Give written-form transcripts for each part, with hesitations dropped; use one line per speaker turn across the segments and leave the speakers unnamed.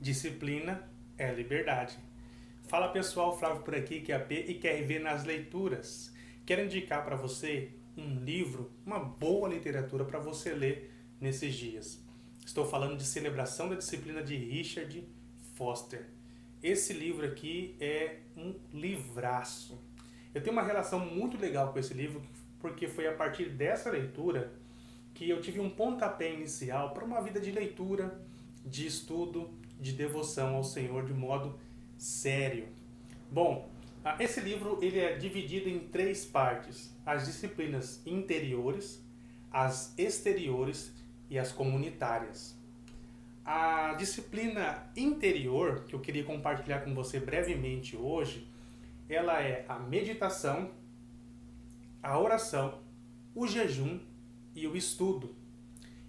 Disciplina é liberdade. Fala pessoal, Flávio por aqui, QAP e QRV nas leituras. Quero indicar para você um livro, uma boa literatura para você ler nesses dias. Estou falando de Celebração da Disciplina de Richard Foster. Esse livro aqui é um livraço. Eu tenho uma relação muito legal com esse livro, porque foi a partir dessa leitura que eu tive um pontapé inicial para uma vida de leitura, de estudo, de devoção ao Senhor de modo sério. Bom, esse livro ele é dividido em três partes: as disciplinas interiores, as exteriores e as comunitárias. A disciplina interior, que eu queria compartilhar com você brevemente hoje, ela é a meditação, a oração, o jejum e o estudo.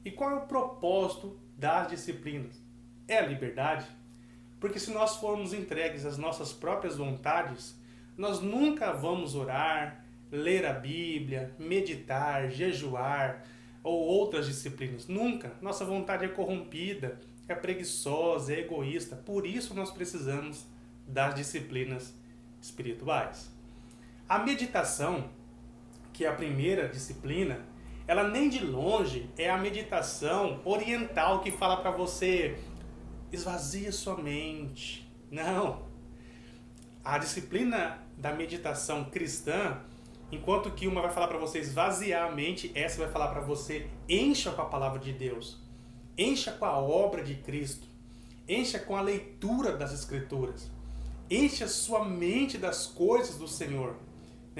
E qual é o propósito das disciplinas? É a liberdade? Porque se nós formos entregues às nossas próprias vontades, nós nunca vamos orar, ler a Bíblia, meditar, jejuar ou outras disciplinas. Nunca. Nossa vontade é corrompida, é preguiçosa, é egoísta. Por isso nós precisamos das disciplinas espirituais. A meditação, que é a primeira disciplina, ela nem de longe é a meditação oriental que fala para você esvazia sua mente. Não. A disciplina da meditação cristã, enquanto que uma vai falar para você esvaziar a mente, essa vai falar para você encha com a palavra de Deus, encha com a obra de Cristo, encha com a leitura das Escrituras, encha sua mente das coisas do Senhor.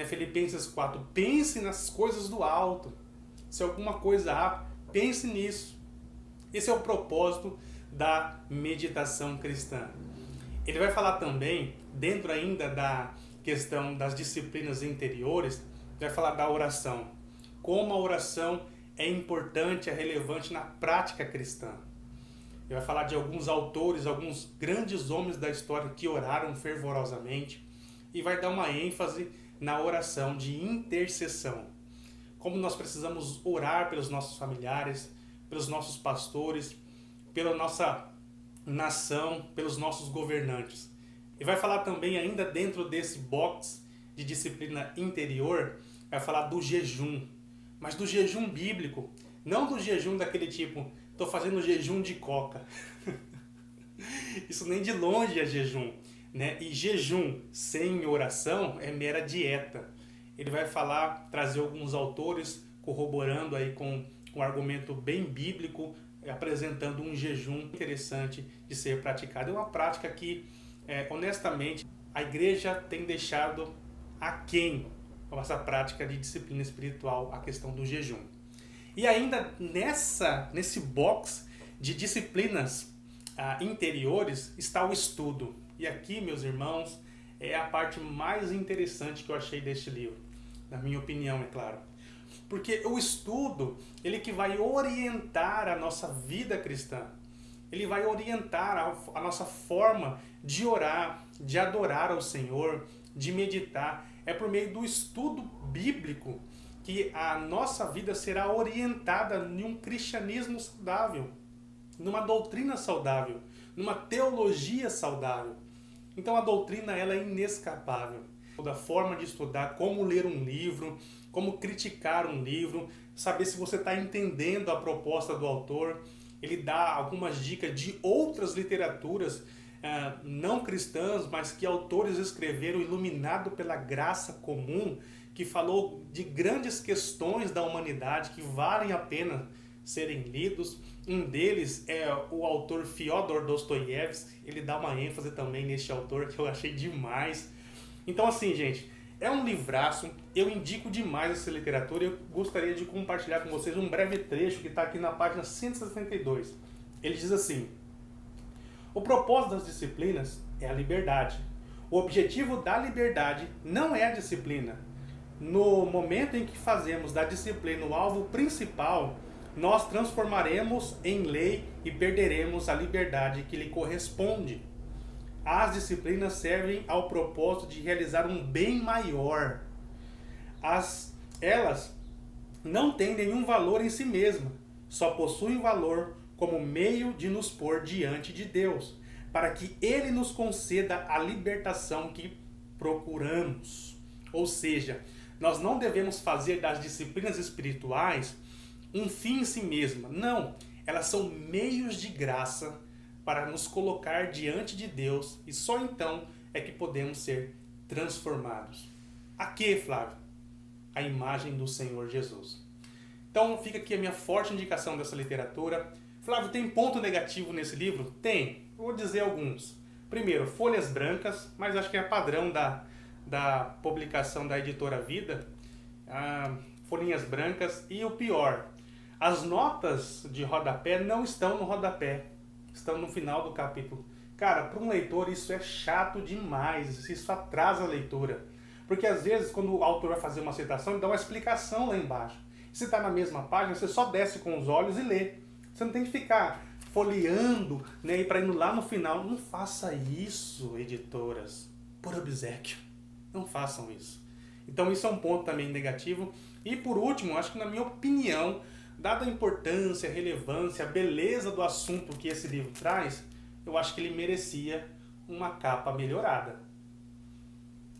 Filipenses 4, pense nas coisas do alto. Se alguma coisa há, pense nisso. Esse é o propósito da meditação cristã. Ele vai falar também, dentro ainda da questão das disciplinas interiores, vai falar da oração. Como a oração é importante, é relevante na prática cristã. Ele vai falar de alguns autores, alguns grandes homens da história que oraram fervorosamente e vai dar uma ênfase na oração de intercessão. Como nós precisamos orar pelos nossos familiares, pelos nossos pastores, pela nossa nação, pelos nossos governantes. E vai falar também, ainda dentro desse box de disciplina interior, vai falar do jejum, mas do jejum bíblico, não do jejum daquele tipo, estou fazendo jejum de coca. Isso nem de longe é jejum, né? E jejum sem oração é mera dieta. Ele vai falar, trazer alguns autores corroborando aí com um argumento bem bíblico, apresentando um jejum interessante de ser praticado. É uma prática que, honestamente, a igreja tem deixado aquém essa prática de disciplina espiritual, a questão do jejum. E ainda nesse box de disciplinas interiores está o estudo. E aqui, meus irmãos, é a parte mais interessante que eu achei deste livro, na minha opinião, é claro. Porque o estudo, ele que vai orientar a nossa vida cristã. Ele vai orientar a nossa forma de orar, de adorar ao Senhor, de meditar. É por meio do estudo bíblico que a nossa vida será orientada em um cristianismo saudável, numa doutrina saudável, numa teologia saudável. Então a doutrina ela é inescapável. Da forma de estudar, como ler um livro, como criticar um livro, saber se você está entendendo a proposta do autor. Ele dá algumas dicas de outras literaturas não cristãs, mas que autores escreveram iluminado pela graça comum, que falou de grandes questões da humanidade que valem a pena serem lidos. Um deles é o autor Fyodor Dostoiévski. Ele dá uma ênfase também neste autor que eu achei demais. Então assim, gente, é um livraço, eu indico demais essa literatura e eu gostaria de compartilhar com vocês um breve trecho que está aqui na página 162. Ele diz assim: o propósito das disciplinas é a liberdade. O objetivo da liberdade não é a disciplina. No momento em que fazemos da disciplina o alvo principal, nós transformaremos em lei e perderemos a liberdade que lhe corresponde. As disciplinas servem ao propósito de realizar um bem maior. Elas não têm nenhum valor em si mesmas, só possuem valor como meio de nos pôr diante de Deus. para que Ele nos conceda a libertação que procuramos. Ou seja, nós não devemos fazer das disciplinas espirituais um fim em si mesma. Não, elas são meios de graça para nos colocar diante de Deus e só então é que podemos ser transformados. A que, Flávio? A imagem do Senhor Jesus. Então fica aqui a minha forte indicação dessa literatura. Flávio, tem ponto negativo nesse livro? Tem. Eu vou dizer alguns. Primeiro, folhas brancas, mas acho que é padrão da publicação da editora Vida. Folhinhas brancas. E o pior, as notas de rodapé não estão no rodapé. Estão no final do capítulo. Cara, para um leitor isso é chato demais. Isso atrasa a leitura. Porque às vezes quando o autor vai fazer uma citação, ele dá uma explicação lá embaixo. Se está na mesma página, você só desce com os olhos e lê. Você não tem que ficar folheando, né, e para ir lá no final. Não faça isso, editoras. Por obséquio. Não façam isso. Então isso é um ponto também negativo. E por último, acho que na minha opinião, dada a importância, a relevância, a beleza do assunto que esse livro traz, eu acho que ele merecia uma capa melhorada.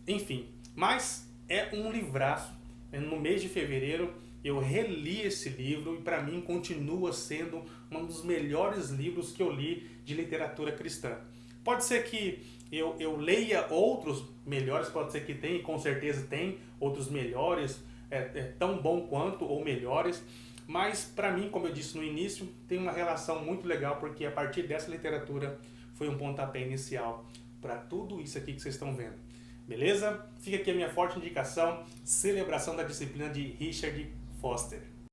Enfim, mas é um livraço. No mês de fevereiro eu reli esse livro e para mim continua sendo um dos melhores livros que eu li de literatura cristã. Pode ser que eu leia outros melhores, pode ser que tenha, e com certeza tem outros melhores, tão bom quanto ou melhores, mas para mim, como eu disse no início, tem uma relação muito legal porque a partir dessa literatura foi um pontapé inicial para tudo isso aqui que vocês estão vendo. Beleza? Fica aqui a minha forte indicação, Celebração da Disciplina de Richard Foster.